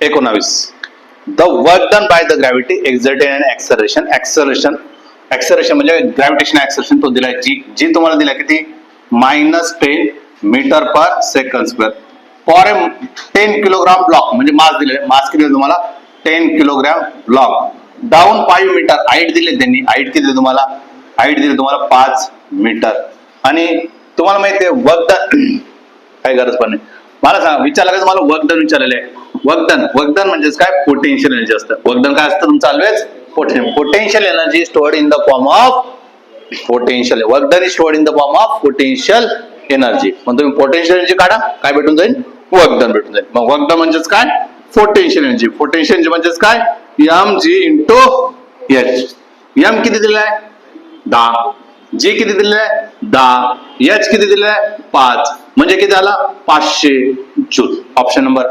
19. The work done by the gravity exerted and acceleration म्हणजे gravitation acceleration तो दिलाय जी तुम्हाला दिलाय किती -10 metre per second square for 10 kilogram block म्हणजे मास दिले मास किती तुम्हाला 10 kilogram block down 5 metre height दिले त्यांनी हाईट किती तुम्हाला हाईट दिली तुम्हाला 5 मीटर आणि तुम्हाला माहिती आहे वर्क डन काही गरज पण नाही मला सांगा विचारलं का तुम्हाला वर्क डन विचारलेलं आहे वर्क डन म्हणजे काय पोटेन्शियल एनर्जी असतं वर्क डन काय असतं तुमचं always potential energy stored in the form of potential work done is stored in the form of potential energy मग तुम्ही पोटेन्शियल एनर्जी काढा काय भेटून जाईल वर्क डन भेटून जाईल मग वर्क डन म्हणजेच काय पोटेन्शियल एनर्जी म्हणजेच काय mg इंटू एच एम किती दिलाय 10 जी किती दिलंय 10 एच किती दिलंय 5 म्हणजे किती आला 500 जूल ऑप्शन नंबर